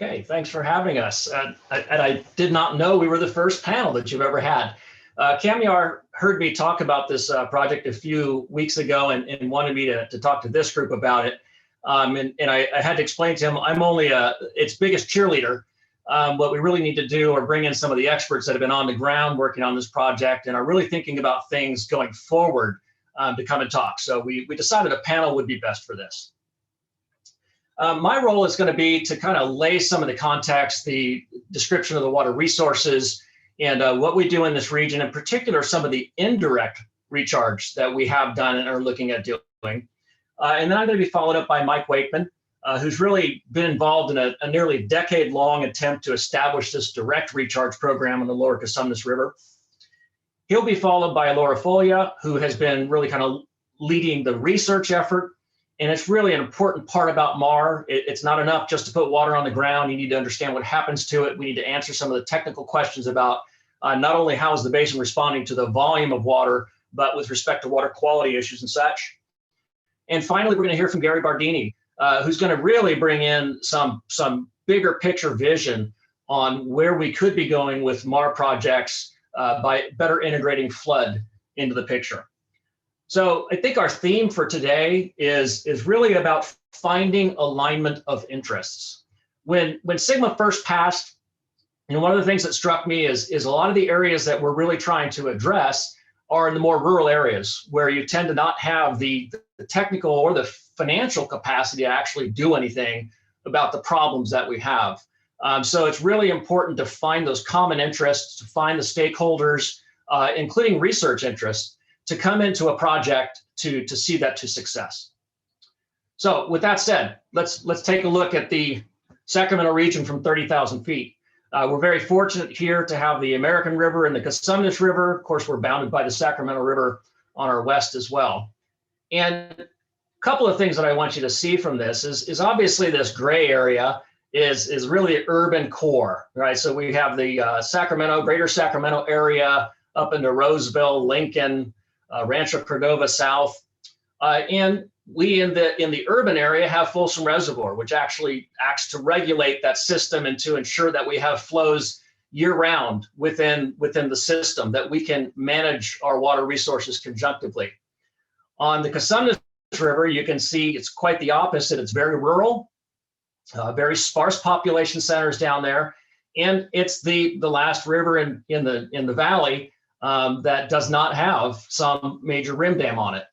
Okay, thanks for having us. I did not know we were the first panel that you've ever had. Kamyar heard me talk about this project a few weeks ago and wanted me to talk to this group about it. And I had to explain to him, I'm only its biggest cheerleader. What we really need to do are bring in some of the experts that have been on the ground working on this project and are really thinking about things going forward to come and talk. So we decided a panel would be best for this. My role is going to be to kind of lay some of the context, the description of the water resources, and what we do in this region, in particular, some of the indirect recharge that we have done and are looking at doing. And then I'm going to be followed up by Mike Wakeman, who's really been involved in a nearly decade-long attempt to establish this direct recharge program on the lower Cosumnes River. He'll be followed by Laura Folia, who has been really kind of leading the research effort. And it's really an important part about MAR. It's not enough just to put water on the ground. You need to understand what happens to it. We need to answer some of the technical questions about not only how is the basin responding to the volume of water, but with respect to water quality issues and such. And finally, we're going to hear from Gary Bardini, who's going to really bring in some bigger picture vision on where we could be going with MAR projects by better integrating flood into the picture. So I think our theme for today is really about finding alignment of interests. When Sigma first passed, one of the things that struck me is a lot of the areas that we're really trying to address are in the more rural areas where you tend to not have the technical or the financial capacity to actually do anything about the problems that we have. So it's really important to find those common interests, to find the stakeholders, including research interests, to come into a project to see that to success. So with that said, let's take a look at the Sacramento region from 30,000 feet. We're very fortunate here to have the American River and the Cosumnes River. Of course, we're bounded by the Sacramento River on our west as well. And a couple of things that I want you to see from this is obviously this gray area is really urban core, right? So we have the Sacramento, greater Sacramento area up into Roseville, Lincoln, Rancho Cordova South, and we in the urban area have Folsom Reservoir, which actually acts to regulate that system and to ensure that we have flows year-round within the system, that we can manage our water resources conjunctively. On the Cosumnes River, you can see it's quite the opposite. It's very rural, very sparse population centers down there, and it's the last river in the valley that does not have some major rim dam on it.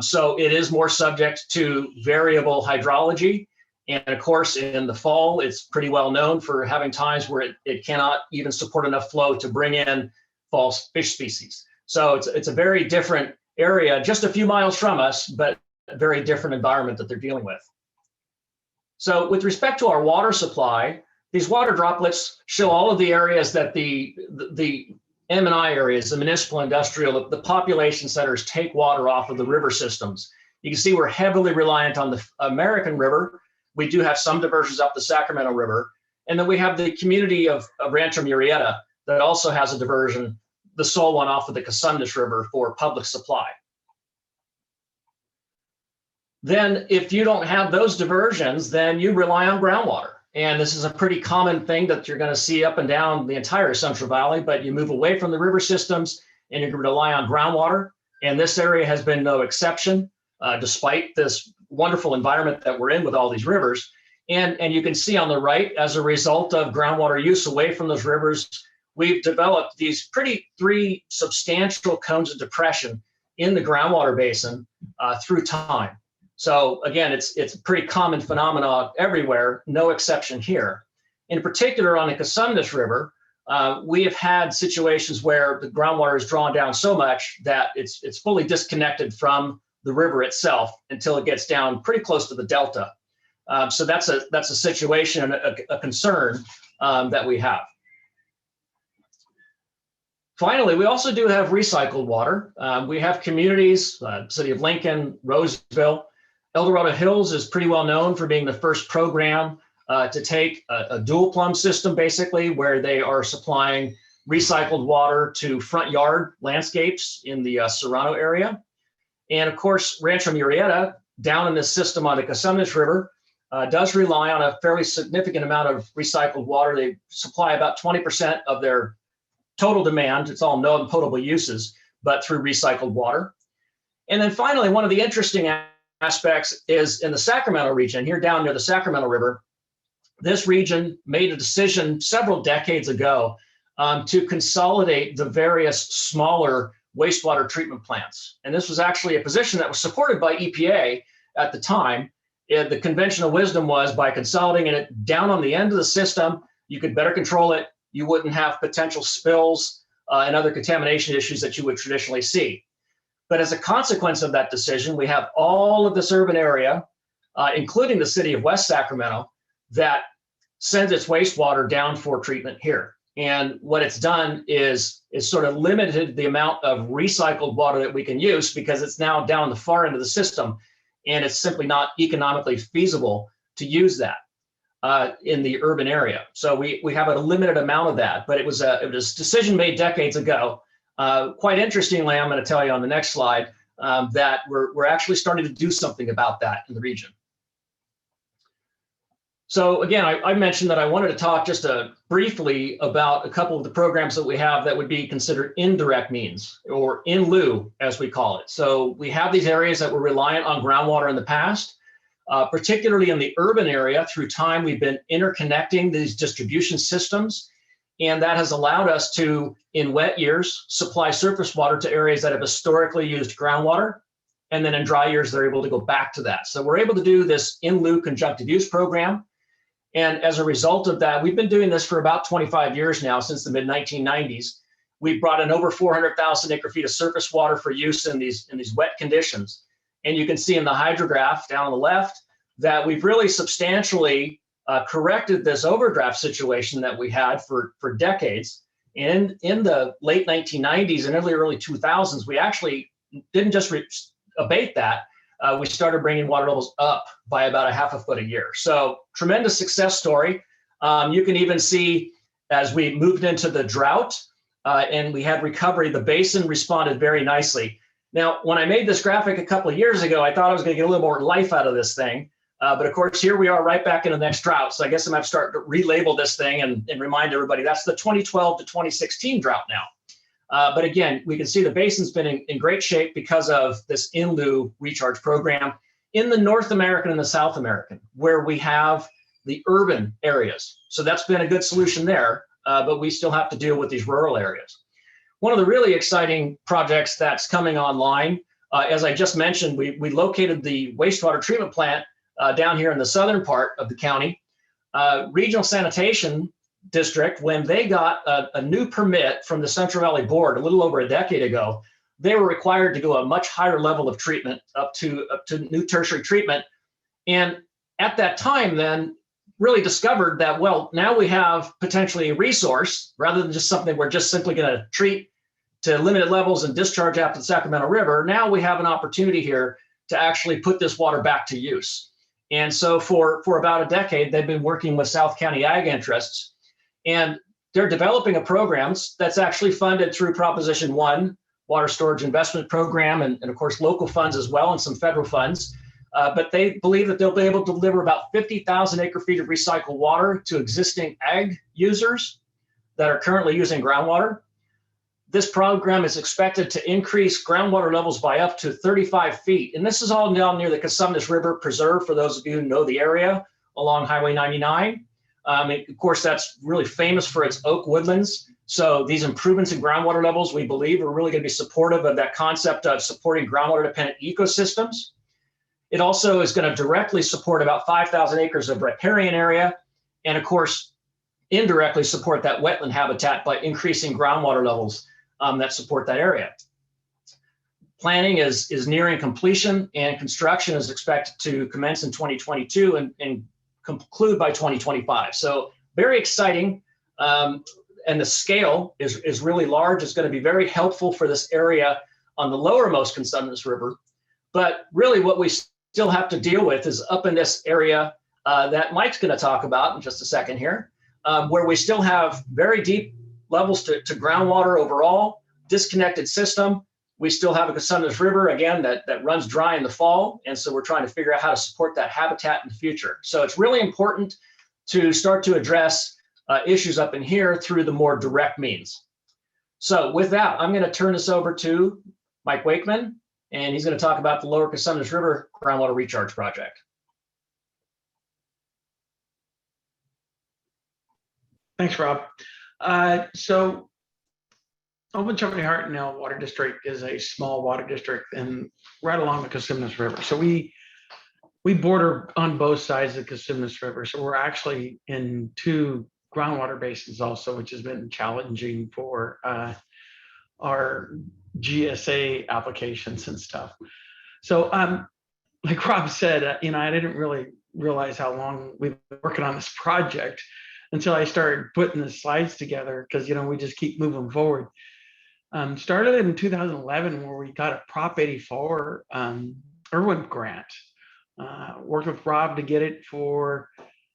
So it is more subject to variable hydrology. And of course, in the fall, it's pretty well known for having times where it cannot even support enough flow to bring in fall fish species. So it's a very different area, just a few miles from us, but a very different environment that they're dealing with. So with respect to our water supply, these water droplets show all of the areas that the M&I areas, the municipal industrial, the population centers take water off of the river systems. You can see we're heavily reliant on the American River. We do have some diversions up the Sacramento River. And then we have the community of Rancho Murrieta that also has a diversion, the sole one off of the Cosumnes River for public supply. Then if you don't have those diversions, then you rely on groundwater. And this is a pretty common thing that you're going to see up and down the entire Central Valley, but you move away from the river systems and you can rely on groundwater. And this area has been no exception, despite this wonderful environment that we're in with all these rivers. And you can see on the right, as a result of groundwater use away from those rivers, we've developed these three substantial cones of depression in the groundwater basin through time. So again, it's a pretty common phenomenon everywhere, no exception here. In particular, on the Cosumnes River, we have had situations where the groundwater is drawn down so much that it's fully disconnected from the river itself until it gets down pretty close to the delta. So that's a situation, a concern that we have. Finally, we also do have recycled water. We have communities, city of Lincoln, Roseville. El Dorado Hills is pretty well known for being the first program to take a dual plumb system, basically, where they are supplying recycled water to front yard landscapes in the Serrano area. And of course, Rancho Murrieta, down in this system on the Cosumnes River, does rely on a fairly significant amount of recycled water. They supply about 20% of their total demand. It's all non-potable uses, but through recycled water. And then finally, one of the interesting aspects is in the Sacramento region, here down near the Sacramento River. This region made a decision several decades ago to consolidate the various smaller wastewater treatment plants. And this was actually a position that was supported by EPA at the time. The conventional wisdom was by consolidating it down on the end of the system, you could better control it. You wouldn't have potential spills and other contamination issues that you would traditionally see. But as a consequence of that decision, we have all of this urban area, including the city of West Sacramento, that sends its wastewater down for treatment here. And what it's done is sort of limited the amount of recycled water that we can use because it's now down the far end of the system, and it's simply not economically feasible to use that in the urban area. So we have a limited amount of that, but it was a decision made decades ago. Quite interestingly, I'm going to tell you on the next slide that we're actually starting to do something about that in the region. So again, I mentioned that I wanted to talk just briefly about a couple of the programs that we have that would be considered indirect means, or in lieu, as we call it. So we have these areas that were reliant on groundwater in the past, particularly in the urban area. Through time, we've been interconnecting these distribution systems, and that has allowed us to, in wet years, supply surface water to areas that have historically used groundwater, and then in dry years, they're able to go back to that. So we're able to do this in lieu conjunctive use program. And as a result of that, we've been doing this for about 25 years now, since the mid-1990s. We've brought in over 400,000 acre feet of surface water for use in these wet conditions. And you can see in the hydrograph down on the left that we've really substantially corrected this overdraft situation that we had for decades. And in the late 1990s and early 2000s, we actually didn't just abate that. We started bringing water levels up by about 1/2 foot a year. So tremendous success story. You can even see as we moved into the drought and we had recovery, the basin responded very nicely. Now, when I made this graphic a couple of years ago, I thought I was going to get a little more life out of this thing. But of course, here we are right back in the next drought. So I guess I'm going to start to relabel this thing and remind everybody that's the 2012 to 2016 drought now. But again, we can see the basin's been in great shape because of this in lieu recharge program in the North American and the South American, where we have the urban areas. So that's been a good solution there, but we still have to deal with these rural areas. One of the really exciting projects that's coming online, as I just mentioned, we located the wastewater treatment plant down here in the southern part of the county. Regional Sanitation District, when they got a new permit from the Central Valley Board a little over a decade ago, they were required to go a much higher level of treatment, up to new tertiary treatment. And at that time then really discovered that, well, now we have potentially a resource rather than just something we're just simply going to treat to limited levels and discharge out to the Sacramento River. Now we have an opportunity here to actually put this water back to use. And so for about a decade, they've been working with South County ag interests. And they're developing a program that's actually funded through Proposition 1, Water Storage Investment Program, and of course, local funds as well, and some federal funds. But they believe that they'll be able to deliver about 50,000 acre feet of recycled water to existing ag users that are currently using groundwater. This program is expected to increase groundwater levels by up to 35 feet. And this is all down near the Cosumnes River Preserve, for those of you who know the area, along Highway 99. Of course, that's really famous for its oak woodlands. So these improvements in groundwater levels, we believe, are really going to be supportive of that concept of supporting groundwater-dependent ecosystems. It also is going to directly support about 5,000 acres of riparian area, and of course, indirectly support that wetland habitat by increasing groundwater levels that support that area. Planning is nearing completion, and construction is expected to commence in 2022 and conclude by 2025. So very exciting, and the scale is really large. It's going to be very helpful for this area on the lowermost Cosumnes River. But really what we still have to deal with is up in this area that Mike's going to talk about in just a second here, where we still have very deep levels to groundwater overall, disconnected system. We still have a Cosumnes River, again, that runs dry in the fall. And so we're trying to figure out how to support that habitat in the future. So it's really important to start to address issues up in here through the more direct means. So with that, I'm going to turn this over to Mike Wakeman, and he's going to talk about the Lower Cosumnes River Groundwater Recharge Project. Thanks, Rob. So Okeechobee-Hartnell Water District is a small water district and right along the Cosumnes River. So we border on both sides of the Cosumnes River. So we're actually in 2 groundwater basins also, which has been challenging for our GSA applications and stuff. So like Rob said, I didn't really realize how long we've been working on this project until I started putting the slides together, because we just keep moving forward. Started in 2011, where we got a Prop 84 Irwin grant. Worked with Rob to get it for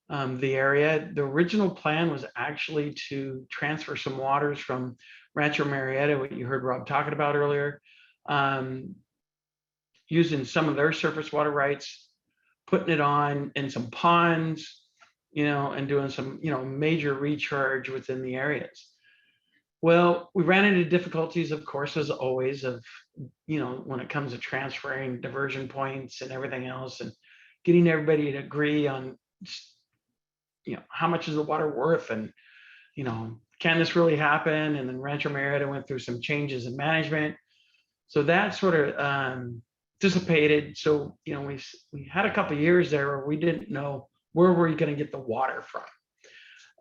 the area. The original plan was actually to transfer some waters from Rancho Marietta, what you heard Rob talking about earlier, using some of their surface water rights, putting it on in some ponds, and doing some, major recharge within the areas. Well, we ran into difficulties, of course, as always, of, when it comes to transferring diversion points and everything else, and getting everybody to agree on, how much is the water worth, and, can this really happen? And then Rancho Marietta went through some changes in management. So that sort of dissipated. So, we had a couple of years there where we didn't know where were we going to get the water from.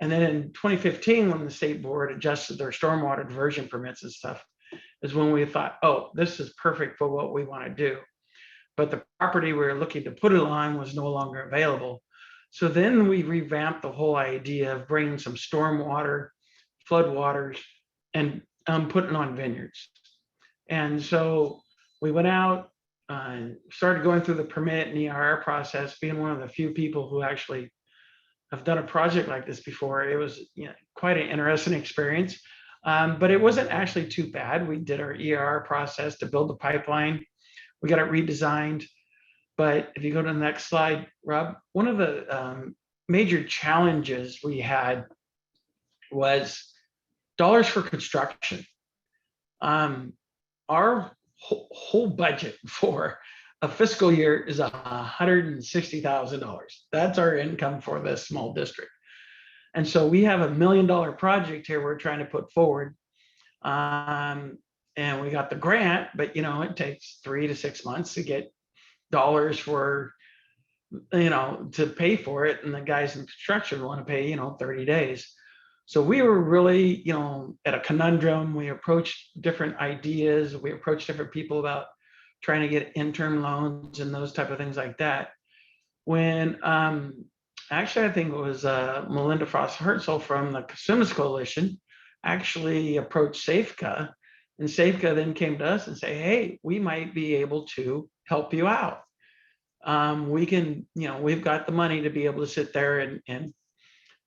And then in 2015, when the state board adjusted their stormwater diversion permits and stuff, is when we thought, oh, this is perfect for what we want to do. But the property we were looking to put it on was no longer available. So then we revamped the whole idea of bringing some stormwater, floodwaters, and putting on vineyards. And so we went out, started going through the permit and EIR process, being one of the few people who actually have done a project like this before. It was quite an interesting experience, but it wasn't actually too bad. We did our EIR process to build the pipeline. We got it redesigned. But if you go to the next slide, Rob, one of the major challenges we had was dollars for construction. Our whole budget for a fiscal year is $160,000. That's our income for this small district. And so we have $1 million project here we're trying to put forward. And we got the grant, but it takes 3 to 6 months to get dollars for, to pay for it. And the guys in construction want to pay, 30 days. So we were really, at a conundrum. We approached different ideas. We approached different people about trying to get interim loans and those type of things like that. When actually, I think it was Melinda Frost Hertzel from the Cosumnes Coalition actually approached Safeco, and Safeco then came to us and say, hey, we might be able to help you out. We can, we've got the money to be able to sit there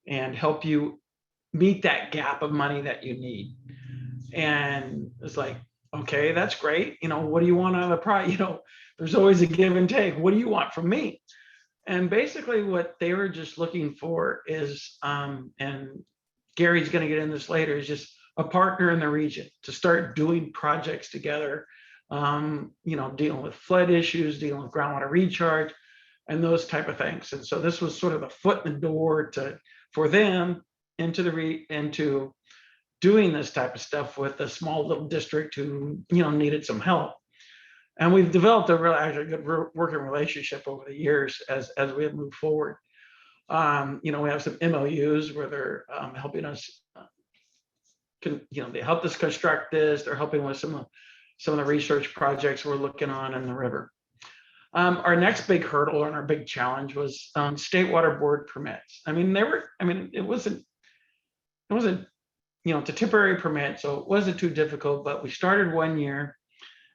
and help you meet that gap of money that you need. And it's like, okay, that's great. What do you want out of the project? There's always a give and take. What do you want from me? And basically what they were just looking for is, and Gary's going to get in this later, is just a partner in the region to start doing projects together, dealing with flood issues, dealing with groundwater recharge, and those type of things. And so this was sort of the foot in the door for them into doing this type of stuff with a small little district who needed some help. And we've developed a really actually good working relationship over the years as we have moved forward. We have some MOUs where they're helping us. They helped us construct this. They're helping with some of the research projects we're looking on in the river. Our next big hurdle and our big challenge was state water board permits. It wasn't. It's a temporary permit, so it wasn't too difficult. But we started 1 year.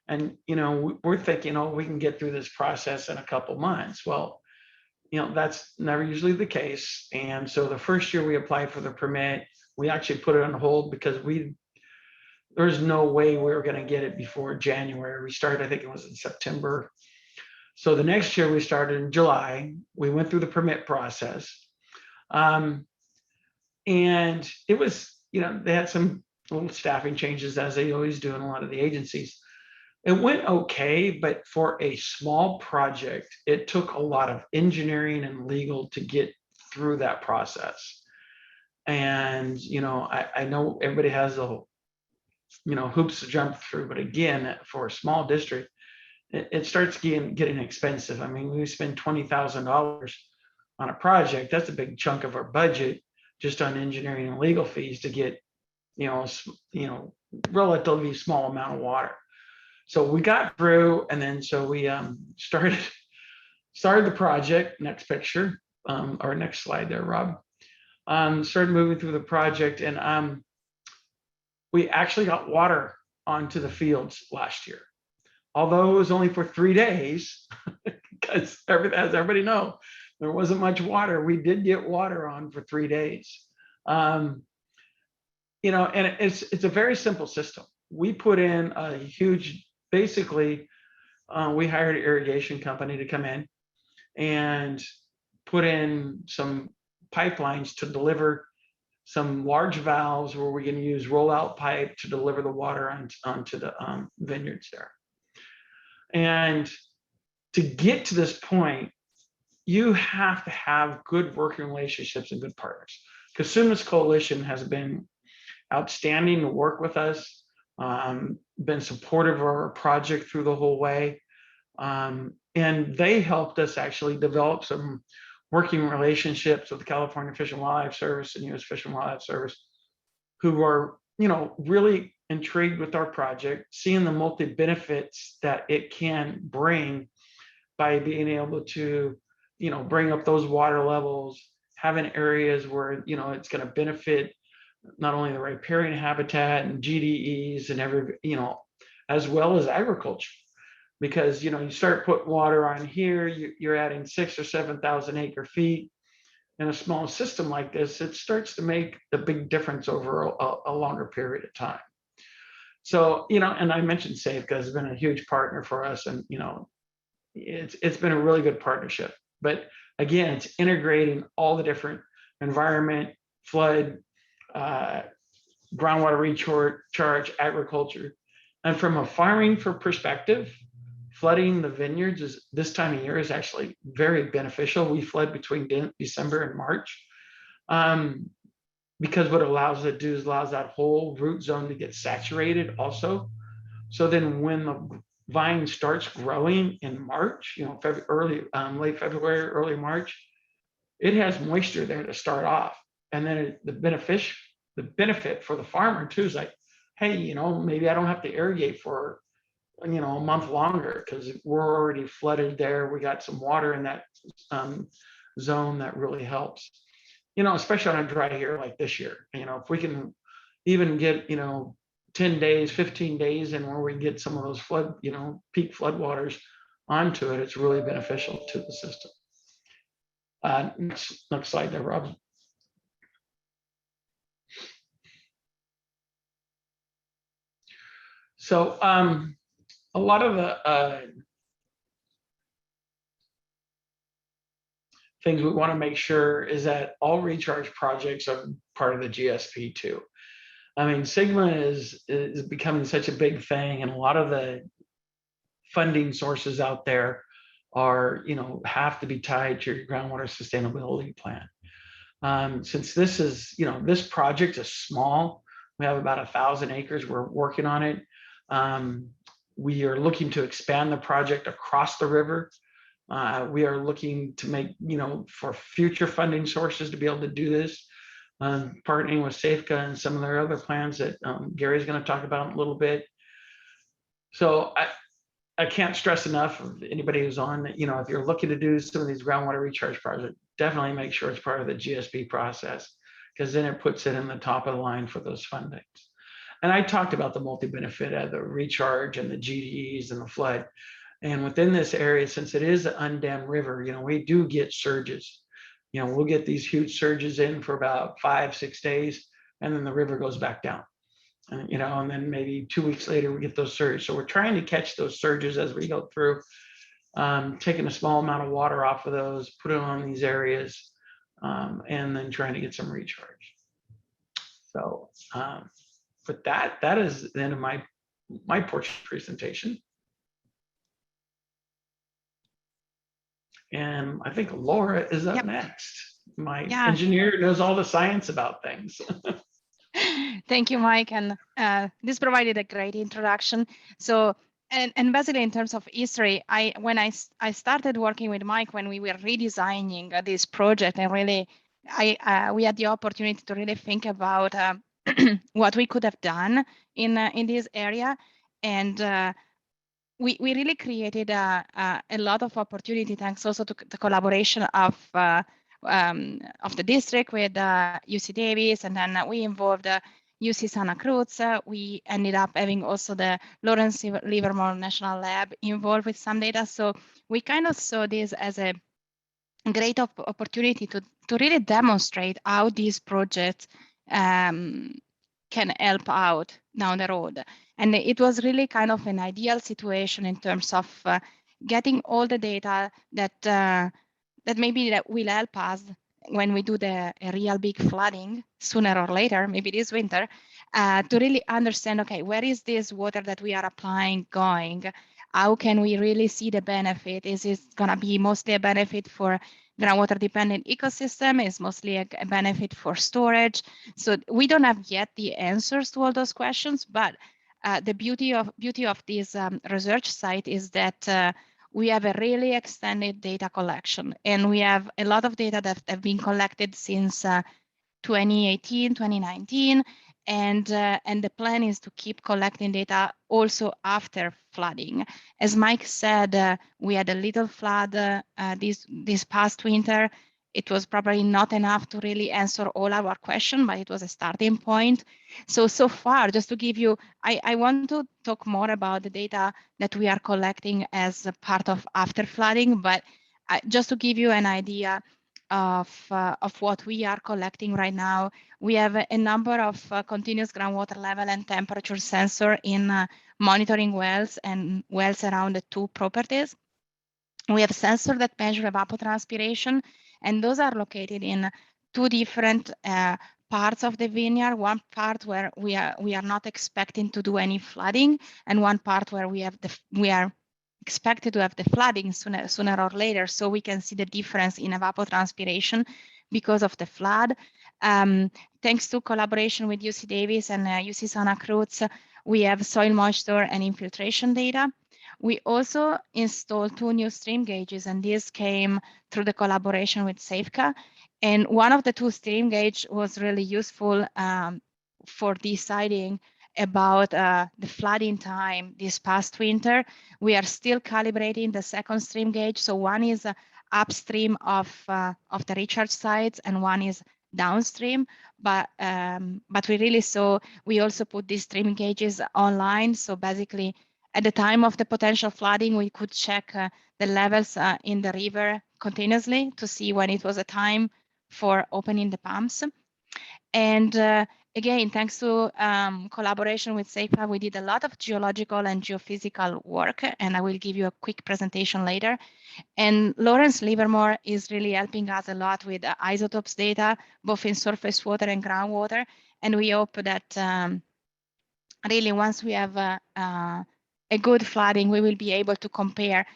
And, we're thinking, we can get through this process in a couple months. Well, that's never usually the case. And so the first year we applied for the permit, we actually put it on hold because there's no way we were going to get it before January. We started, I think it was in September. So the next year we started in July. We went through the permit process. And it was, they had some little staffing changes, as they always do in a lot of the agencies. It went okay, but for a small project, it took a lot of engineering and legal to get through that process. And, I know everybody has a, hoops to jump through, but again, for a small district, it starts getting expensive. I mean, we spend $20,000 on a project. That's a big chunk of our budget just on engineering and legal fees to get, relatively small amount of water. So we got through, and then so we started the project. Next picture, or next slide there, Rob. Started moving through the project, and we actually got water onto the fields last year. Although it was only for 3 days, because as everybody knows, there wasn't much water. We did get water on for 3 days. And it's a very simple system. We put in a huge, basically, we hired an irrigation company to come in and put in some pipelines to deliver some large valves where we're going to use rollout pipe to deliver the water onto the vineyards there. And to get to this point, you have to have good working relationships and good partners. Cosumnes Coalition has been outstanding to work with us, been supportive of our project through the whole way. And they helped us actually develop some working relationships with the California Fish and Wildlife Service and U.S. Fish and Wildlife Service, who are, really intrigued with our project, seeing the multi benefits that it can bring by being able to, bring up those water levels, having areas where, it's going to benefit not only the riparian habitat and GDEs and as well as agriculture. Because, you start putting water on here, you're adding 6,000 or 7,000 acre feet. In a small system like this, it starts to make a big difference over a longer period of time. So, and I mentioned Safeco has been a huge partner for us, and, it's been a really good partnership. But again, it's integrating all the different environment, flood, groundwater recharge, agriculture. And from a farming perspective, flooding the vineyards is this time of year is actually very beneficial. We flood between December and March, because what it allows it to do is allows that whole root zone to get saturated also. So then when the vine starts growing in March, late February, early March, it has moisture there to start off. And then the benefit for the farmer too is like, hey, maybe I don't have to irrigate for a month longer because we're already flooded there. We got some water in that zone that really helps, especially on a dry year like this year. If we can even get 10 days, 15 days in where we can get some of those flood, peak flood waters onto it, it's really beneficial to the system. Next slide there, Rob. So a lot of the things we want to make sure is that all recharge projects are part of the GSP too. I mean, Sigma is becoming such a big thing, and a lot of the funding sources out there are, have to be tied to your groundwater sustainability plan. Since this is, this project is small, we have about 1,000 acres. We're working on it. We are looking to expand the project across the river. We are looking to make, for future funding sources to be able to do this, partnering with Safeco and some of their other plans that Gary's going to talk about in a little bit. So I can't stress enough of anybody who's on that, if you're looking to do some of these groundwater recharge projects, definitely make sure it's part of the GSP process, because then it puts it in the top of the line for those fundings. And I talked about the multi-benefit of the recharge and the GDEs and the flood. And within this area, since it is an undammed river, we do get surges. We'll get these huge surges in for about 5-6 days, and then the river goes back down. you know, and then maybe 2 weeks later we get those surges. So we're trying to catch those surges as we go through, taking a small amount of water off of those, put it on these areas, and then trying to get some recharge. So, but that is the end of my portion presentation. And I think Laura is up next. My engineer knows all the science about things. Thank you, Mike. And this provided a great introduction. So, and basically in terms of history, when I started working with Mike, when we were redesigning this project, and really, we had the opportunity to really think about what we could have done in this area. And we really created a lot of opportunity, thanks also to the collaboration of the district with UC Davis, and then we involved UC Santa Cruz. We ended up having also the Lawrence Livermore National Lab involved with some data. So we kind of saw this as a great opportunity to really demonstrate how these projects can help out down the road. And it was really kind of an ideal situation in terms of getting all the data that maybe that will help us when we do the real big flooding sooner or later, maybe this winter, to really understand, okay, where is this water that we are applying going? How can we really see the benefit? Is it gonna be mostly a benefit for groundwater dependent ecosystem? Is mostly a benefit for storage? So we don't have yet the answers to all those questions, but the beauty of this research site is that we have a really extended data collection, and we have a lot of data that have been collected since 2018, 2019, and the plan is to keep collecting data also after flooding. As Mike said, we had a little flood this past winter. It was probably not enough to really answer all our questions, but it was a starting point. So far, just to give you, I want to talk more about the data that we are collecting as a part of after flooding, but just to give you an idea of what we are collecting right now, we have a number of continuous groundwater level and temperature sensor in monitoring wells and wells around the 2 properties. We have sensors that measure evapotranspiration, and those are located in 2 different parts of the vineyard. One part where we are not expecting to do any flooding, and one part where we are expected to have the flooding sooner or later, so we can see the difference in evapotranspiration because of the flood. Thanks to collaboration with UC Davis and UC Santa Cruz, we have soil moisture and infiltration data. We also installed 2 new stream gauges, and this came through the collaboration with SAFECA. And one of the 2 stream gauge was really useful for deciding about the flooding time this past winter. We are still calibrating the second stream gauge. So one is upstream of the recharge sites, and one is downstream. But we really saw, we also put these stream gauges online. So basically, at the time of the potential flooding, we could check the levels in the river continuously to see when it was a time for opening the pumps. And again, thanks to collaboration with SAFECA, we did a lot of geological and geophysical work, and I will give you a quick presentation later. And Lawrence Livermore is really helping us a lot with isotopes data, both in surface water and groundwater. And we hope that really once we have a good flooding, we will be able to compare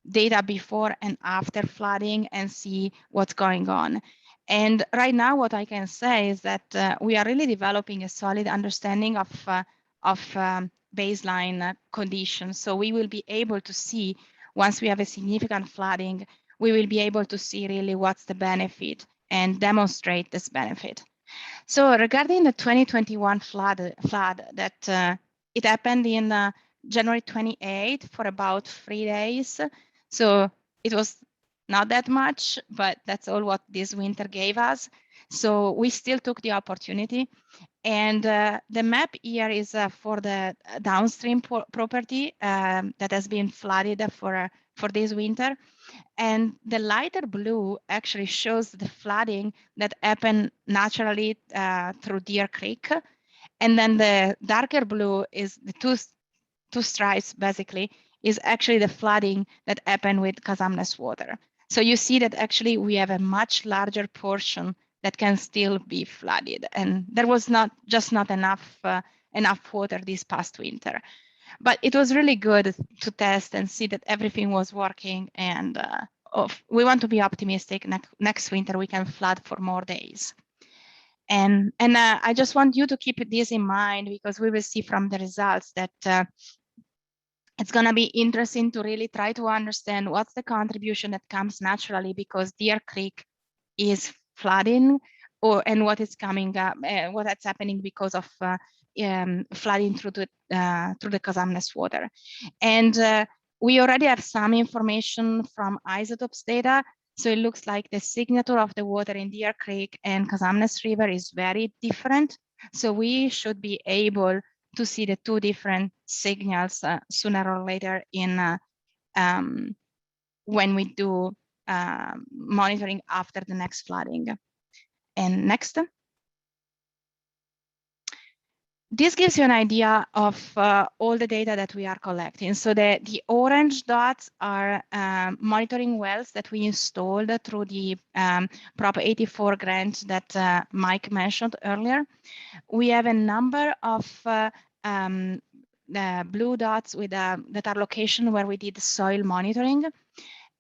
data before and after flooding and see what's going on. And right now, what I can say is that we are really developing a solid understanding of baseline conditions. So we will be able to see, once we have a significant flooding, we will be able to see really what's the benefit and demonstrate this benefit. So regarding the 2021 flood that it happened in January 28 for about 3 days. So it was not that much, but that's all what this winter gave us. So we still took the opportunity. And the map here is for the downstream property that has been flooded for this winter. And the lighter blue actually shows the flooding that happened naturally through Deer Creek. And then the darker blue is the two stripes basically is actually the flooding that happened with Cosumnes water. So you see that actually we have a much larger portion that can still be flooded, and there was not enough enough water this past winter. But it was really good to test and see that everything was working, and we want to be optimistic. Next winter we can flood for more days. And I just want you to keep this in mind, because we will see from the results that it's going to be interesting to really try to understand what's the contribution that comes naturally because Deer Creek is flooding, and what is coming up, what that's happening because of flooding through the Cosumnes water. And we already have some information from isotopes data. So it looks like the signature of the water in Deer Creek and Cosumnes River is very different. So we should be able to see the two different signals sooner or later in when we do monitoring after the next flooding. And next. This gives you an idea of all the data that we are collecting. So the orange dots are monitoring wells that we installed through the Prop 84 grant that Mike mentioned earlier. We have a number of blue dots with that are location where we did soil monitoring.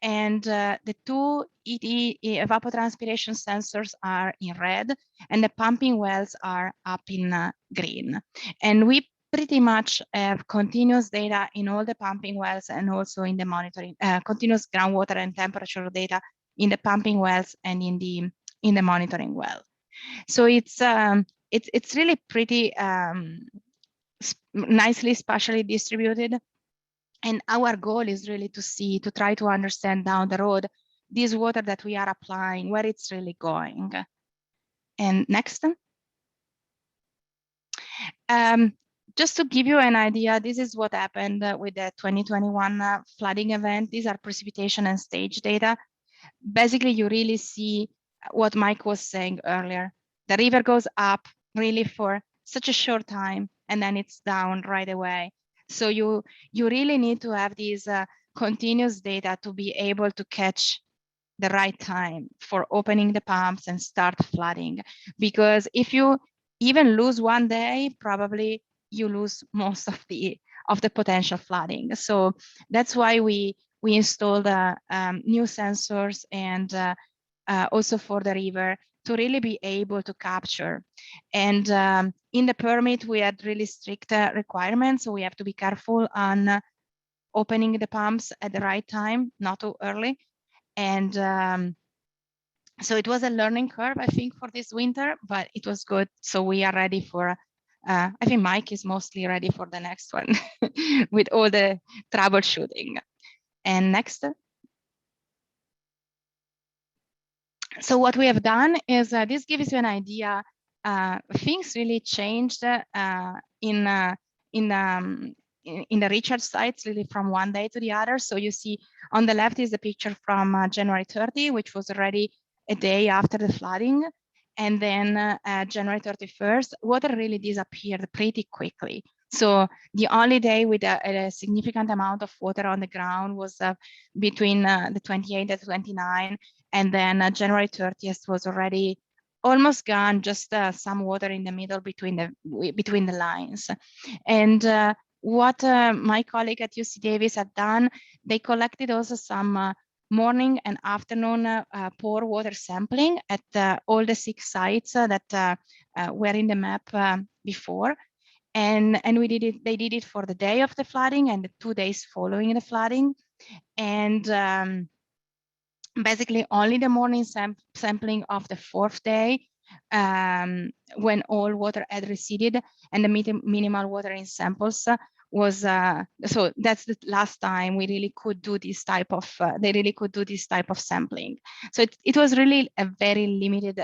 And the two evapotranspiration sensors are in red, and the pumping wells are up in green. And we pretty much have continuous data in all the pumping wells and also in the monitoring, continuous groundwater and temperature data in the pumping wells and in the monitoring well. So it's really pretty nicely spatially distributed. And our goal is really to try to understand down the road this water that we are applying, where it's really going. And next. Just to give you an idea, this is what happened with the 2021 flooding event. These are precipitation and stage data. Basically, you really see what Mike was saying earlier. The river goes up really for such a short time, and then it's down right away. So you really need to have these continuous data to be able to catch the right time for opening the pumps and start flooding. Because if you even lose one day, probably you lose most of the potential flooding. So that's why we installed new sensors and also for the river to really be able to capture. And in the permit, we had really strict requirements. So we have to be careful on opening the pumps at the right time, not too early. And so it was a learning curve, I think, for this winter, but it was good. So we are ready for, I think Mike is mostly ready for the next one with all the troubleshooting. And next. So what we have done is this gives you an idea. Things really changed in the recharge sites really from one day to the other. So you see on the left is the picture from January 30, which was already a day after the flooding. And then January 31st, water really disappeared pretty quickly. So the only day with a significant amount of water on the ground was between the 28th and 29th. And then January 30th was already almost gone, just some water in the middle between the lines. And what my colleague at UC Davis had done, they collected also some morning and afternoon pore water sampling at all the 6 sites that were in the map before. And they did it for the day of the flooding and the 2 days following the flooding. And basically only the morning sampling of the 4th day when all water had receded and the minimal water in samples was so that's the last time we really could do this type of they really could do this type of sampling. So it was really a very limited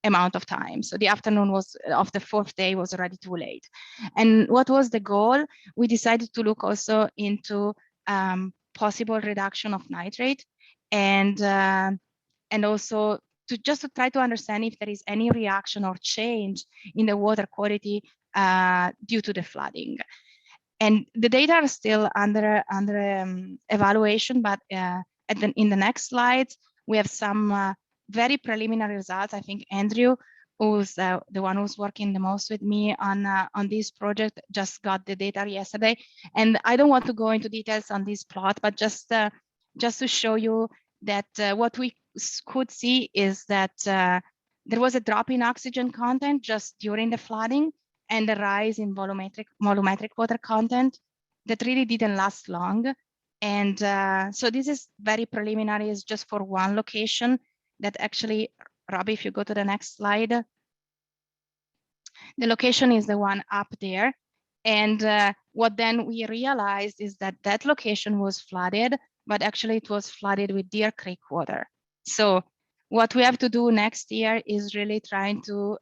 amount of time. So the afternoon of the 4th day was already too late. And what was the goal? We decided to look also into possible reduction of nitrate and also just to try to understand if there is any reaction or change in the water quality due to the flooding. And the data are still under evaluation, but in the next slides, we have some very preliminary results. I think Andrew, who's the one who's working the most with me on this project, just got the data yesterday. And I don't want to go into details on this plot, but just to show you that what we could see is that there was a drop in oxygen content just during the flooding, and a rise in volumetric water content that really didn't last long. And so this is very preliminary, is just for one location that actually, Robbie, if you go to the next slide, the location is the one up there. And what then we realized is that that location was flooded, but actually it was flooded with Deer Creek water. So what we have to do next year is really trying to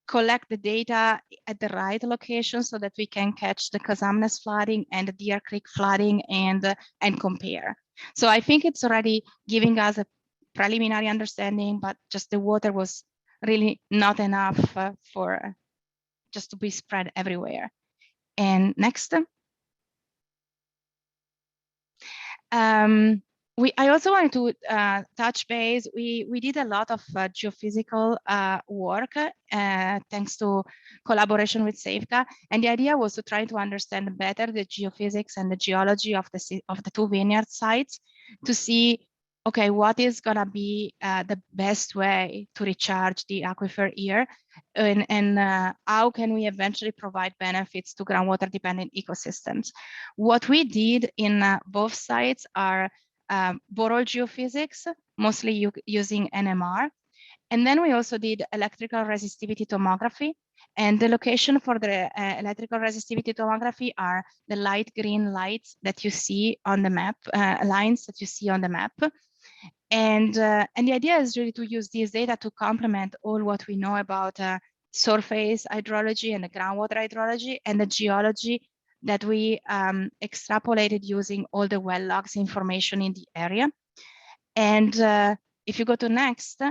collect the data at the right location so that we can catch the Cosumnes flooding and the Deer Creek flooding and compare. So I think it's already giving us a preliminary understanding, but just the water was really not enough for just to be spread everywhere. And next. I also wanted to touch base. We did a lot of geophysical work thanks to collaboration with SAFECA, and the idea was to try to understand better the geophysics and the geology of the two vineyard sites to see, okay, what is gonna be the best way to recharge the aquifer here, and how can we eventually provide benefits to groundwater dependent ecosystems. What we did in both sites are borehole geophysics, mostly using NMR. And then we also did electrical resistivity tomography. And the location for the electrical resistivity tomography are the light green lights that you see on the map, lines that you see on the map. And the idea is really to use these data to complement all what we know about surface hydrology and the groundwater hydrology and the geology that we extrapolated using all the well logs information in the area. And if you go to next,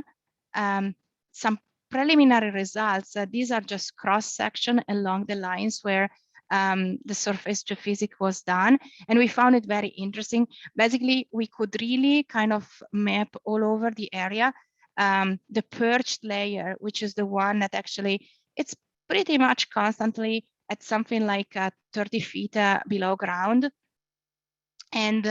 some preliminary results. These are just cross-section along the lines where the surface geophysics was done. And we found it very interesting. Basically, we could really kind of map all over the area the perched layer, which is the one that actually, it's pretty much constantly at something like 30 feet below ground. And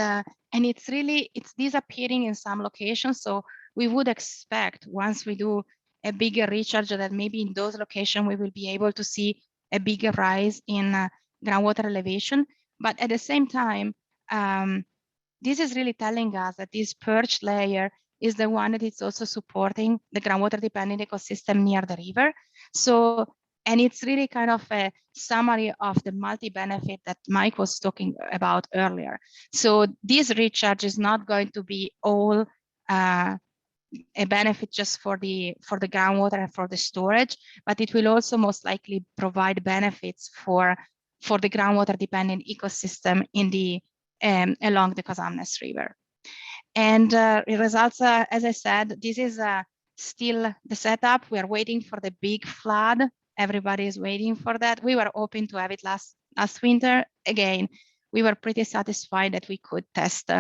it's disappearing in some locations. So we would expect once we do a bigger recharge that maybe in those locations we will be able to see a bigger rise in groundwater elevation. But at the same time, this is really telling us that this perched layer is the one that is also supporting the groundwater dependent ecosystem near the river. So, and it's really kind of a summary of the multi-benefit that Mike was talking about earlier. So this recharge is not going to be all a benefit just for the groundwater and for the storage, but it will also most likely provide benefits for the groundwater dependent ecosystem in the along the Cosumnes River. And results, as I said, this is still the setup. We are waiting for the big flood. Everybody is waiting for that. We were hoping to have it last winter. Again, we were pretty satisfied that we could test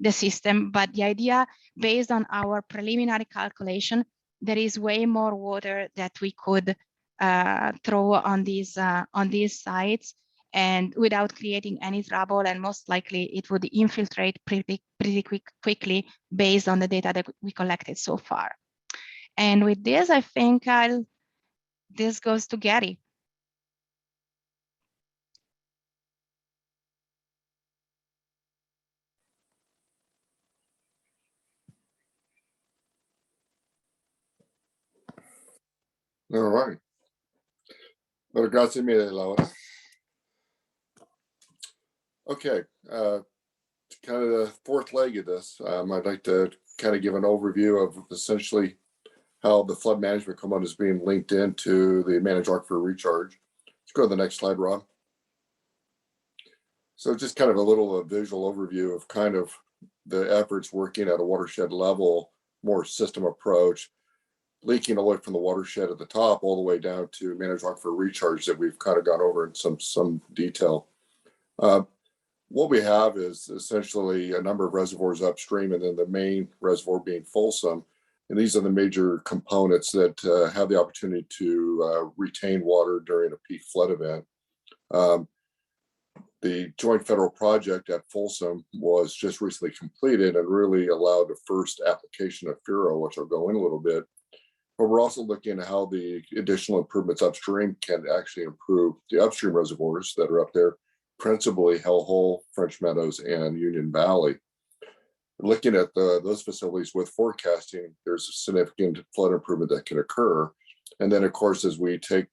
the system, but the idea, based on our preliminary calculation, there is way more water that we could throw on these sites, and without creating any trouble, and most likely it would infiltrate pretty quickly based on the data that we collected so far. And with this, I think this goes to Gary. All right. Well, grazie mille, Laura. Okay, kind of the fourth leg of this, I'd like to kind of give an overview of essentially how the flood management component is being linked into the managed aquifer recharge. Let's go to the next slide, Rob. So just kind of a little visual overview of kind of the efforts working at a watershed level, more system approach, leaking away from the watershed at the top all the way down to managed aquifer recharge that we've kind of gone over in some detail. What we have is essentially a number of reservoirs upstream, and then the main reservoir being Folsom. And these are the major components that have the opportunity to retain water during a peak flood event. The joint federal project at Folsom was just recently completed and really allowed the first application of FURO, which I'll go in a little bit. But we're also looking at how the additional improvements upstream can actually improve the upstream reservoirs that are up there, principally Hellhole, French Meadows, and Union Valley. Looking at those facilities with forecasting, there's a significant flood improvement that can occur. And then, of course, as we take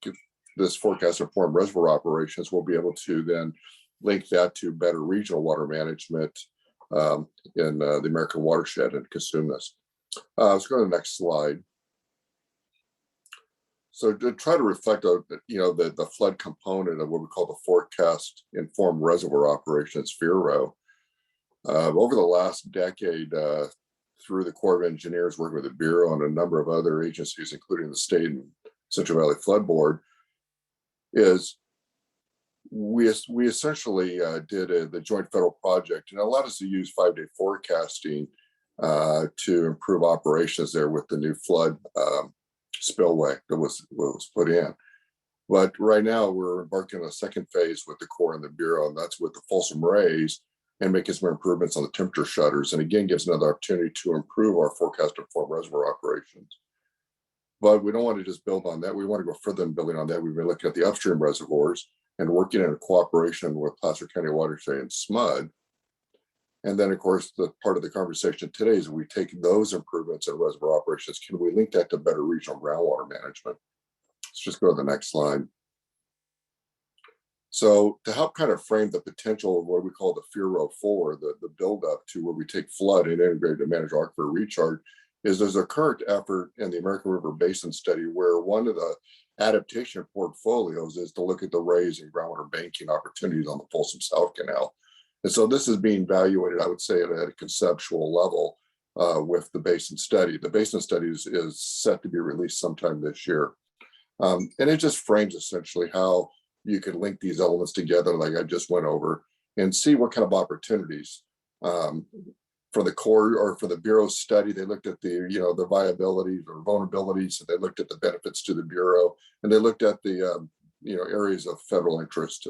this forecast informed reservoir operations, we'll be able to then link that to better regional water management in the American watershed and Cosumnes. Let's go to the next slide. So to try to reflect on, the flood component of what we call the forecast informed reservoir operations, FURO. Over the last decade, through the Corps of Engineers, working with the Bureau and a number of other agencies, including the State and Central Valley Flood Board, is we essentially did the joint federal project, and it allowed us to use 5-day forecasting to improve operations there with the new flood spillway that was put in. But right now we're embarking on a second phase with the Corps and the Bureau, and that's with the Folsom Rays, and making some improvements on the temperature shutters, and again gives another opportunity to improve our forecast informed reservoir operations. But we don't want to just build on that. We want to go further than building on that. We've been looking at the upstream reservoirs and working in cooperation with Placer County Watershed and SMUD. And then, of course, the part of the conversation today is we take those improvements in reservoir operations, can we link that to better regional groundwater management? Let's just go to the next slide. So to help kind of frame the potential of what we call the FURO 4, the buildup to where we take flood and integrate to manage aquifer recharge, is there's a current effort in the American River Basin study where one of the adaptation portfolios is to look at the raise and groundwater banking opportunities on the Folsom South Canal. And so this is being evaluated, I would say, at a conceptual level with the basin study. The basin study is set to be released sometime this year. And it just frames essentially how you can link these elements together, like I just went over, and see what kind of opportunities. For the Corps or for the Bureau's study, they looked at the viability or vulnerabilities, and they looked at the benefits to the Bureau, and they looked at the areas of federal interest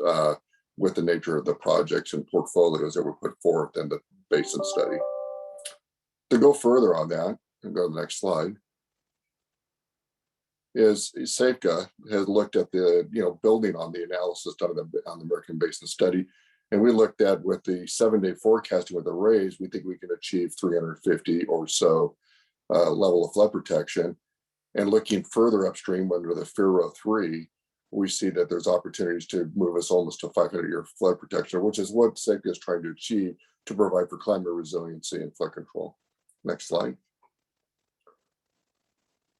with the nature of the projects and portfolios that were put forth in the basin study. To go further on that, and go to the next slide, is SAFCA has looked at the building on the analysis done on the American Basin study. And we looked at with the 7-day forecasting with the raise, we think we can achieve 350 or so level of flood protection. And looking further upstream under the FURO 3, we see that there's opportunities to move us almost to 500-year flood protection, which is what SAFCA is trying to achieve to provide for climate resiliency and flood control. Next slide.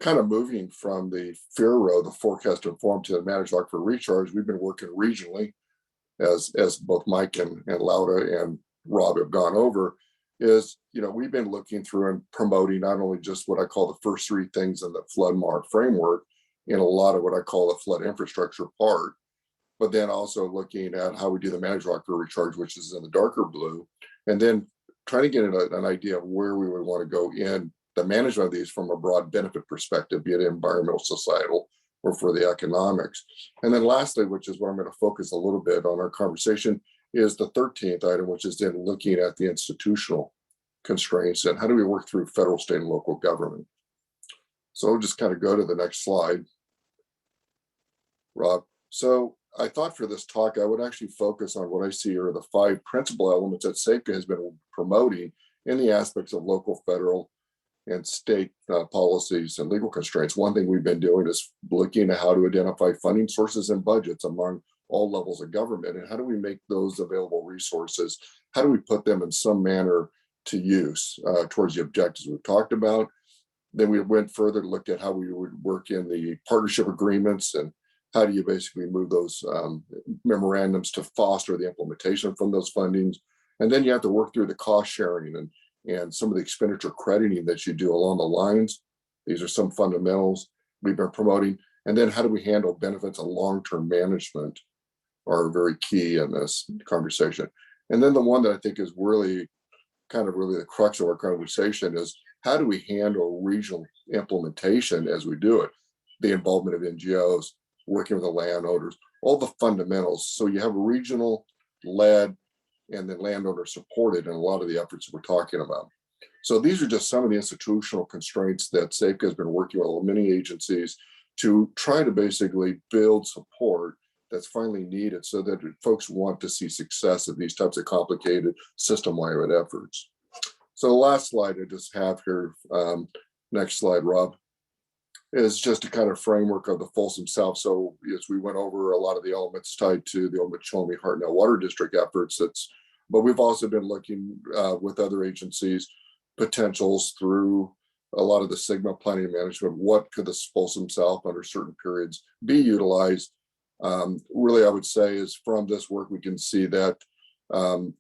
Kind of moving from the FURO, the forecast informed, to the managed aquifer recharge, we've been working regionally, as both Mike and Lauda and Rob have gone over, is we've been looking through and promoting not only just what I call the first 3 things in the LunchMAR framework in a lot of what I call the flood infrastructure part, but then also looking at how we do the managed aquifer recharge, which is in the darker blue, and then trying to get an idea of where we would want to go in the management of these from a broad benefit perspective, be it environmental, societal, or for the economics. And then lastly, which is where I'm going to focus a little bit on our conversation, is the 13th item, which is then looking at the institutional constraints and how do we work through federal, state, and local government. So I'll just kind of go to the next slide, Rob. So I thought for this talk, I would actually focus on what I see are the 5 principal elements that SAFCA has been promoting in the aspects of local, federal, and state policies and legal constraints. One thing we've been doing is looking at how to identify funding sources and budgets among all levels of government, and how do we make those available resources? How do we put them in some manner to use towards the objectives we've talked about? Then we went further to look at how we would work in the partnership agreements and how do you basically move those memorandums to foster the implementation from those fundings. And then you have to work through the cost sharing and some of the expenditure crediting that you do along the lines. These are some fundamentals we've been promoting. And then how do we handle benefits and long-term management are very key in this conversation. And then the one that I think is really the crux of our conversation is how do we handle regional implementation as we do it? The involvement of NGOs, working with the landowners, all the fundamentals. So you have regional led and then landowner supported in a lot of the efforts that we're talking about. So these are just some of the institutional constraints that SAFCA has been working with many agencies to try to basically build support that's finally needed so that folks want to see success of these types of complicated system-wide efforts. So the last slide I just have here, next slide, Rob, is just a kind of framework of the Folsom South. So as we went over a lot of the elements tied to the Okeechobee Hartnell Water District efforts, but we've also been looking with other agencies, potentials through a lot of the Sigma planning and management. What could the Folsom South under certain periods be utilized? Really, I would say is from this work, we can see that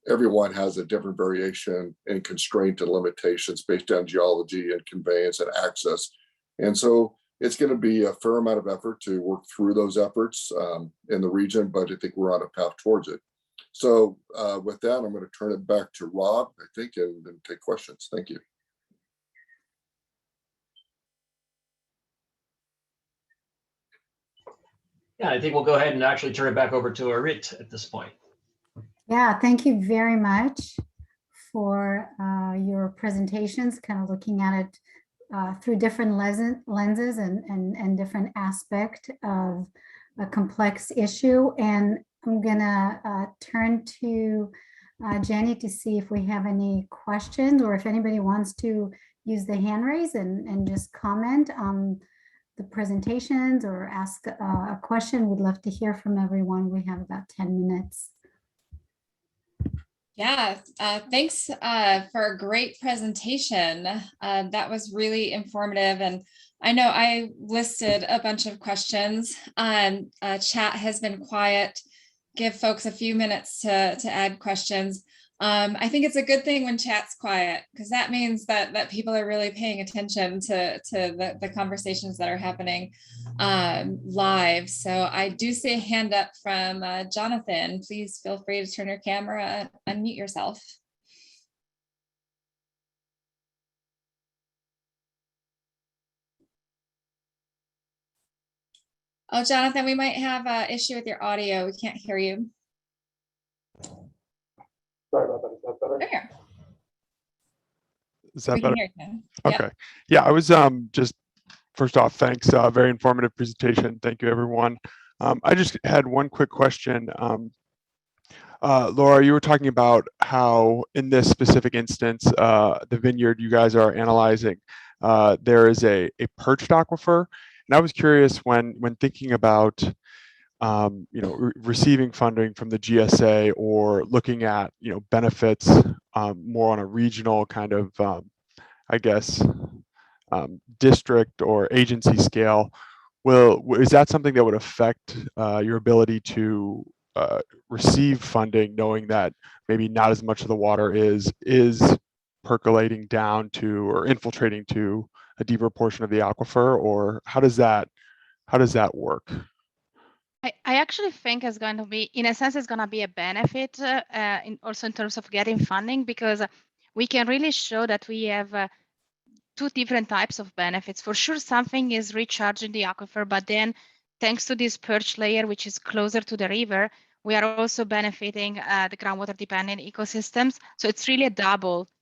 everyone has a different variation in constraint and limitations based on geology and conveyance and access. And so it's going to be a fair amount of effort to work through those efforts in the region, but I think we're on a path towards it. So with that, I'm going to turn it back to Rob, I think, and take questions. Thank you. Yeah, I think we'll go ahead and actually turn it back over to Arit at this point. Yeah, thank you very much for your presentations, kind of looking at it through different lenses and different aspect of a complex issue. And I'm gonna turn to Jenny to see if we have any questions or if anybody wants to use the hand raise and just comment on the presentations or ask a question. We'd love to hear from everyone. We have about 10 minutes. Yeah, thanks for a great presentation. That was really informative. And I know I listed a bunch of questions. Chat has been quiet. Give folks a few minutes to add questions. I think it's a good thing when chat's quiet, because that means that people are really paying attention to the conversations that are happening live. So I do see a hand up from Jonathan. Please feel free to turn your camera, unmute yourself. Oh, Jonathan, we might have an issue with your audio. We can't hear you. Sorry about that. Is that better? There. Is that better? Yep. Okay. Yeah, I was just first off, thanks. Very informative presentation. Thank you, everyone. I just had one quick question. Laura, you were talking about how in this specific instance, the vineyard you guys are analyzing, there is a perched aquifer. And I was curious when thinking about receiving funding from the GSA or looking at benefits more on a regional kind of district or agency scale. Is that something that would affect your ability to receive funding, knowing that maybe not as much of the water is percolating down to or infiltrating to a deeper portion of the aquifer, or how does that work? I actually think it's going to be, in a sense, it's going to be a benefit also in terms of getting funding, because we can really show that we have two different types of benefits. For sure, something is recharging the aquifer, but then thanks to this perch layer, which is closer to the river, we are also benefiting the groundwater dependent ecosystems. So it's really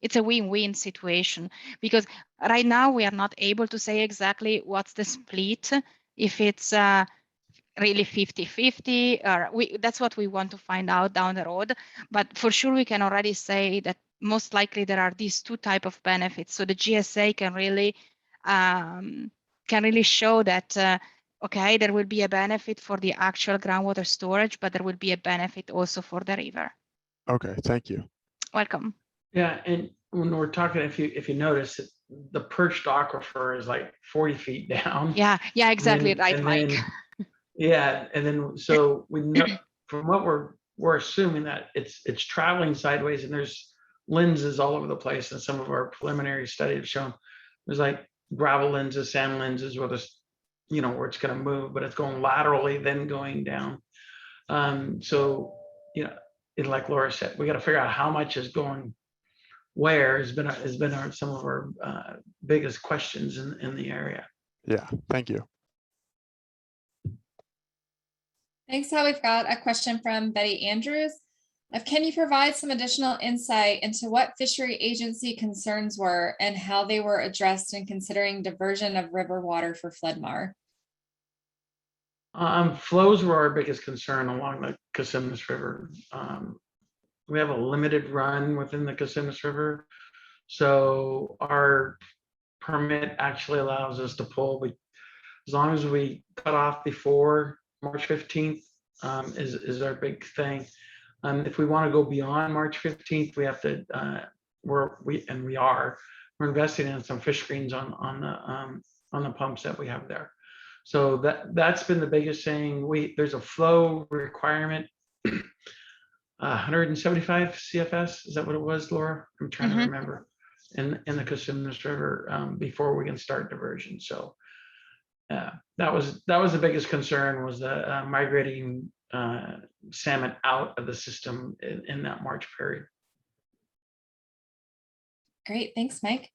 it's a win-win situation, because right now we are not able to say exactly what's the split, if it's really 50-50, or that's what we want to find out down the road. But for sure, we can already say that most likely there are these two types of benefits. So the GSA can really show that, okay, there will be a benefit for the actual groundwater storage, but there will be a benefit also for the river. Okay, thank you. Welcome. Yeah, and when we're talking, if you notice, the perched aquifer is like 40 feet down. Yeah, exactly, right, Mike. Yeah, and then so we know from what we're assuming that it's traveling sideways, and there's lenses all over the place, and some of our preliminary studies have shown there's like gravel lenses, sand lenses, where there's, you know, where it's going to move, but it's going laterally, then going down. So, you know, like Laura said, we got to figure out how much is going where has been some of our biggest questions in the area. Yeah, thank you. Thanks. How we've got a question from Betty Andrews. Can you provide some additional insight into what fishery agency concerns were and how they were addressed in considering diversion of river water for FloodMAR? Flows were our biggest concern along the Cosumnes River. We have a limited run within the Cosumnes River, so our permit actually allows us to pull, but as long as we cut off before March 15th is our big thing. If we want to go beyond March 15th, we have to we're investing in some fish screens on the pumps that we have there. So that's been the biggest thing. There's a flow requirement, 175 CFS. Is that what it was, Laura? I'm trying to remember. In the Cosumnes River before we can start diversion. So that was the biggest concern, was the migrating salmon out of the system in that March period. Great, thanks, Mike.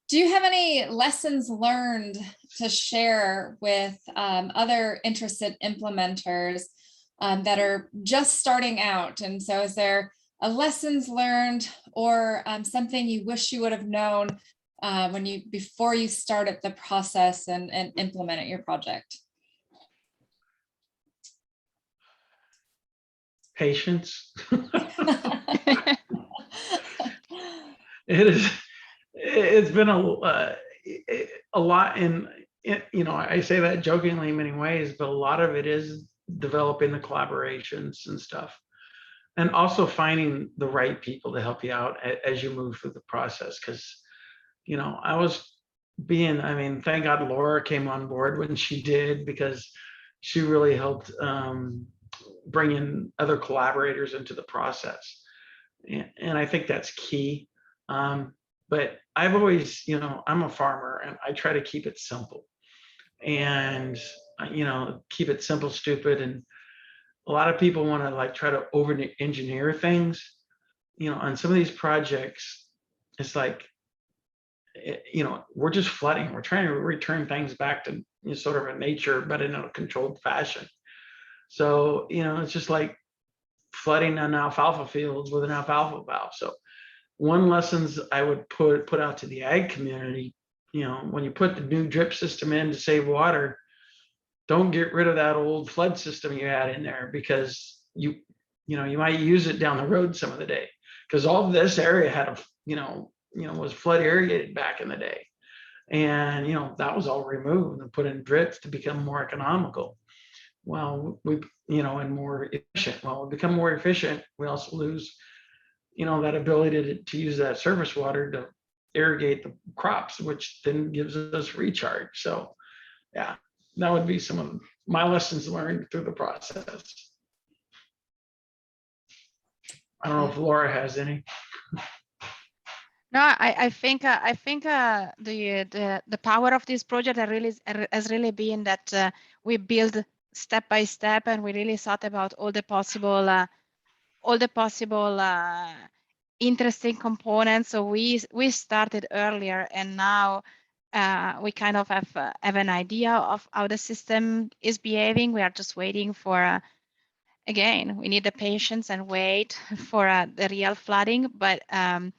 Do you have any lessons learned to share with other interested implementers that are just starting out? And so is there a lessons learned or something you wish you would have known before you started the process and implemented your project? Patience. It's been a lot you know, I say that jokingly in many ways, but a lot of it is developing the collaborations and stuff, and also finding the right people to help you out as you move through the process. Because, you know, I mean, thank God Laura came on board when she did, because she really helped bring in other collaborators into the process. And I think that's key. But I've always, you know, I'm a farmer and I try to keep it simple and, you know, keep it simple, stupid. And a lot of people want to like try to over engineer things, you know, on some of these projects. It's like, you know, we're just flooding. We're trying to return things back to, you know, sort of a nature, but in a controlled fashion. So, you know, it's just like flooding on alfalfa fields with an alfalfa valve. So one lessons I would put out to the ag community, you know, when you put the new drip system in to save water, don't get rid of that old flood system you had in there, because you might use it down the road some of the day, because all of this area had a, you know, was flood irrigated back in the day. And, you know, that was all removed and put in drips to become more economical. Well, and more efficient. Well, we become more efficient, we also lose, you know, that ability to use that surface water to irrigate the crops, which then gives us recharge. So yeah, that would be some of my lessons learned through the process. I don't know if Laura has any. No, I think the power of this project has really been that we build step by step, and we really thought about all the possible interesting components. So we started earlier, and now we kind of have an idea of how the system is behaving. We are just waiting for again, we need the patience and wait for the real flooding. But I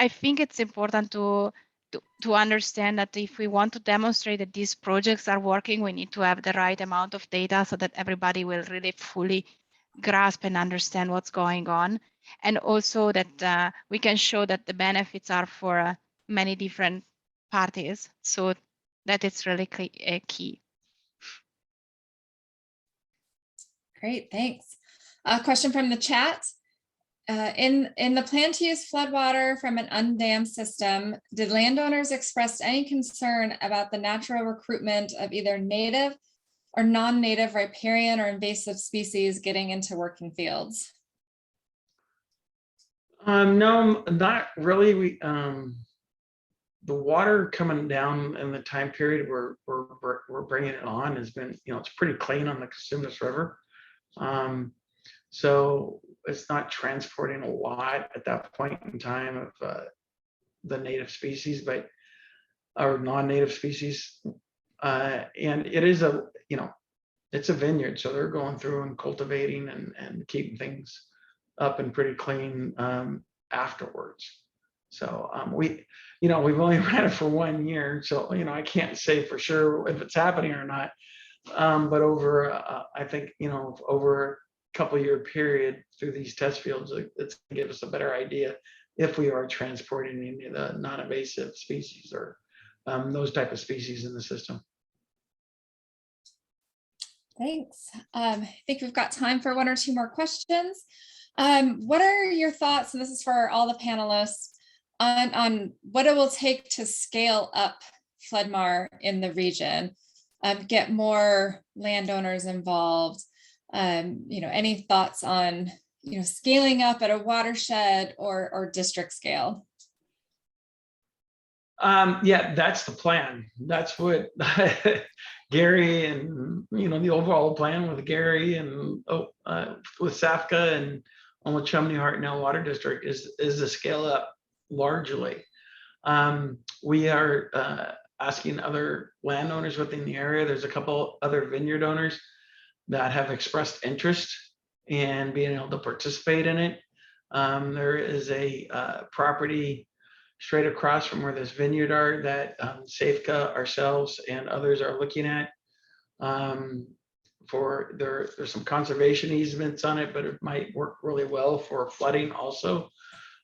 think it's important to understand that if we want to demonstrate that these projects are working, we need to have the right amount of data so that everybody will really fully grasp and understand what's going on. And also that we can show that the benefits are for many different parties, so that it's really key. Great, thanks. A question from the chat. In the plan to use floodwater from an undammed system, did landowners express any concern about the natural recruitment of either native or non-native riparian or invasive species getting into working fields? No, not really. The water coming down in the time period we're bringing it on has been, it's pretty clean on the Cosumnes River. So it's not transporting a lot at that point in time of the native species, but or non-native species. And it is it's a vineyard, so they're going through and cultivating and keeping things up and pretty clean afterwards. So we've only ran it for 1 year, so I can't say for sure if it's happening or not. But over I think over a couple year period through these test fields, it's gonna give us a better idea if we are transporting any of the non-invasive species or those type of species in the system. Thanks. I think we've got time for 1 or 2 more questions. What are your thoughts, and this is for all the panelists, on what it will take to scale up FloodMAR in the region, get more landowners involved? Any thoughts on scaling up at a watershed or district scale? Yeah, that's the plan. That's what Gary and the overall plan with Gary and with SAFCA and on with Chumney Hartnell Water District is to scale up largely. We are asking other landowners within the area. There's a couple other vineyard owners that have expressed interest in being able to participate in it. There is a property straight across from where this vineyard are that SAFCA, ourselves, and others are looking at. There's some conservation easements on it, but it might work really well for flooding also.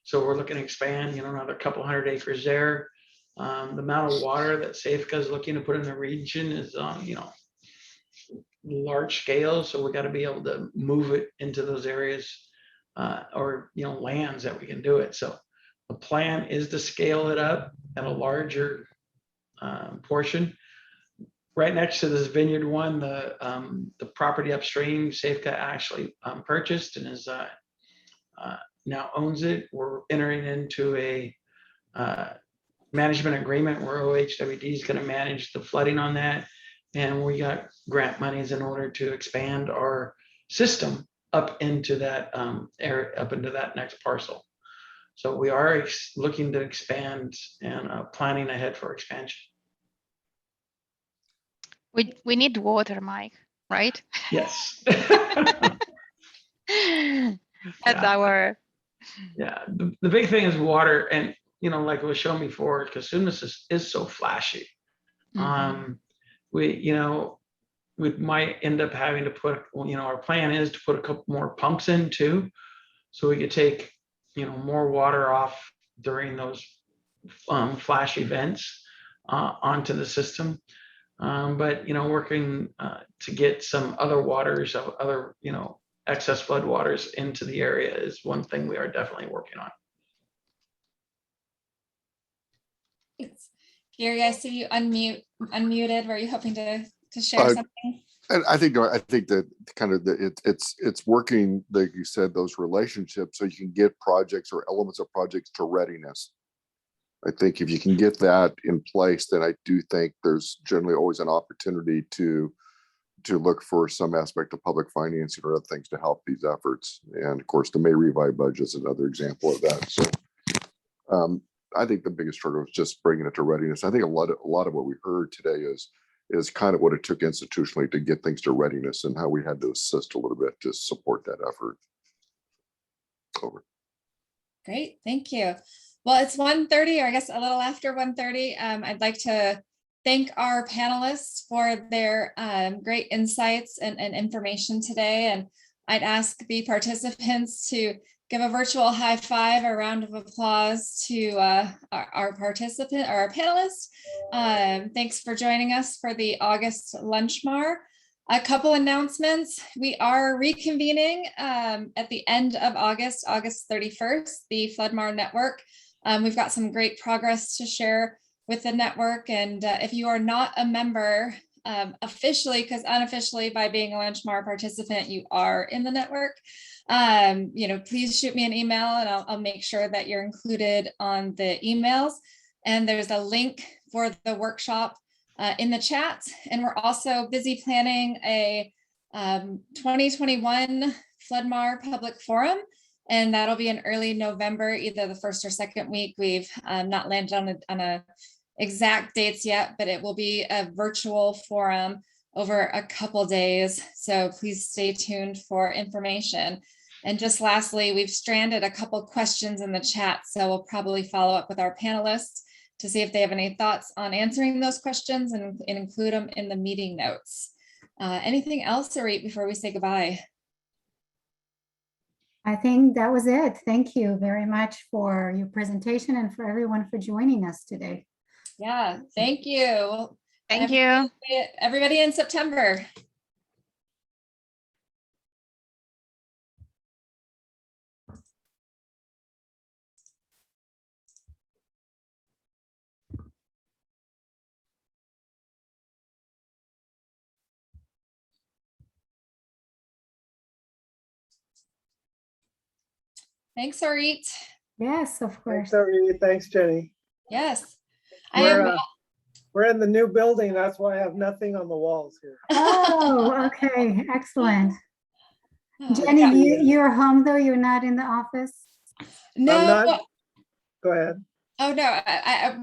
So we're looking to expand, another couple 100 acres there. The amount of water that SAFCA is looking to put in the region is, large scale. So we got to be able to move it into those areas or, lands that we can do it. So the plan is to scale it up at a larger portion. Right next to this vineyard one, the property upstream, SAFCA actually purchased and is now owns it. We're entering into a management agreement where OHWD is going to manage the flooding on that. And we got grant monies in order to expand our system up into that area, up into that next parcel. So we are looking to expand and planning ahead for expansion. We need water, Mike, right? Yes. That's our. Yeah, the big thing is water, and like it was shown before, Cosumnes is so flashy. Mhm. We might end up having to put, our plan is to put a couple more pumps in too, so we could take, more water off during those flash events onto the system. But working to get some other waters of other, excess flood waters into the area is one thing we are definitely working on. Thanks. Gary, I see you unmuted. Were you hoping to share something? And I think that kind of it's working, like you said, those relationships so you can get projects or elements of projects to readiness. I think if you can get that in place, then I do think there's generally always an opportunity to look for some aspect of public financing or other things to help these efforts. And of course, the May Revive budget is another example of that. So I think the biggest struggle is just bringing it to readiness. I think a lot of what we heard today is kind of what it took institutionally to get things to readiness and how we had to assist a little bit to support that effort. Over. Great, thank you. Well, it's 1:30, or I guess a little after 1:30. I'd like to thank our panelists for their great insights and information today. And I'd ask the participants to give a virtual high five or round of applause to our participant or our panelists. Thanks for joining us for the August LunchMAR. A couple announcements. We are reconvening at the end of August 31st, the FloodMAR network. We've got some great progress to share with the network. And if you are not a member officially, because unofficially by being a LunchMAR participant, you are in the network. Please shoot me an email and I'll make sure that you're included on the emails. And there's a link for the workshop in the chat. And we're also busy planning a 2021 FloodMAR public forum. And that'll be in early November, either the first or second week. We've not landed on a exact dates yet, but it will be a virtual forum over a couple days. So please stay tuned for information. And just lastly, we've stranded a couple questions in the chat. So we'll probably follow up with our panelists to see if they have any thoughts on answering those questions and include them in the meeting notes. Anything else, Sarit, before we say goodbye? I think that was it. Thank you very much for your presentation and for everyone for joining us today. Yeah, thank you. Thank you. Everybody in September. Thanks, Sarit. Yes, of course. Thanks, Ari. Thanks, Jenny. Yes. We're in the new building. That's why I have nothing on the walls here. Oh, okay, excellent. Oh, Jenny, yeah. you're home though? You're not in the office? No. I'm not. Go ahead. Oh no,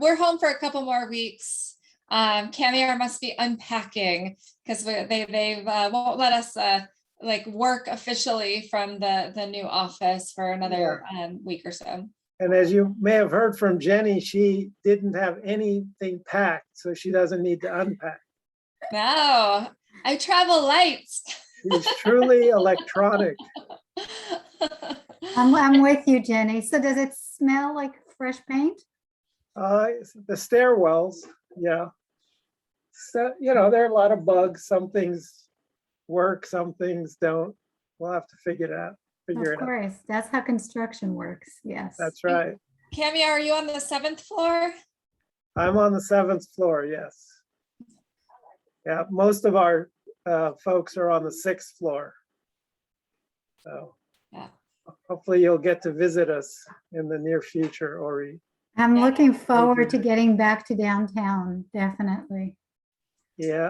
we're home for a couple more weeks. Camiar must be unpacking because they won't let us work officially from the new office for another week or so. And as you may have heard from Jenny, she didn't have anything packed, so she doesn't need to unpack. No, I travel light. She's truly electronic. I'm with you, Jenny. So does it smell like fresh paint? The stairwells, yeah. So, there are a lot of bugs. Some things work, some things don't. We'll have to figure it out. Of course, that's how construction works. Yes. That's right. Cammy, are you on the 7th floor? I'm on the 7th floor, yes. Yeah, most of our folks are on the 6th floor. So yeah. Hopefully you'll get to visit us in the near future, Ori. I'm looking forward to getting back to downtown, definitely. Yeah.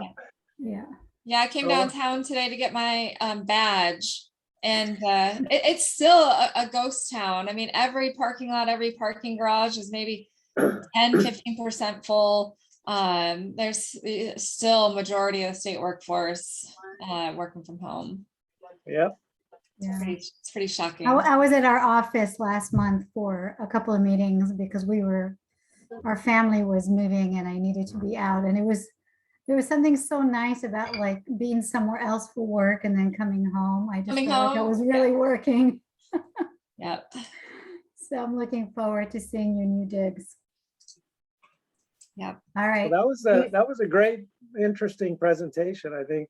Yeah. Yeah, I came downtown today to get my badge. And it's still a ghost town. I mean, every parking lot, every parking garage is maybe 10–15% full. There's still a majority of the state workforce working from home. Yep. Yeah. It's pretty shocking. I was at our office last month for a couple of meetings because our family was moving and I needed to be out. And there was something so nice about like being somewhere else for work and then coming home. I just felt like I was really working. Yep. So I'm looking forward to seeing your new digs. Yep. All right. Well, that was a great, interesting presentation. I think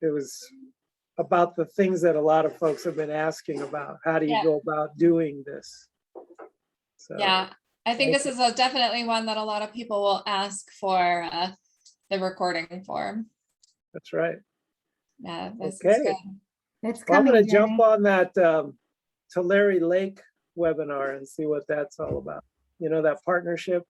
it was about the things that a lot of folks have been asking about. How do you go about doing this? So, yeah. I think this is definitely one that a lot of people will ask for the recording for. That's right. Yeah. This Okay. is good. It's Well, I'm coming. going to jump on that Tulare Lake webinar and see what that's all about. That partnership.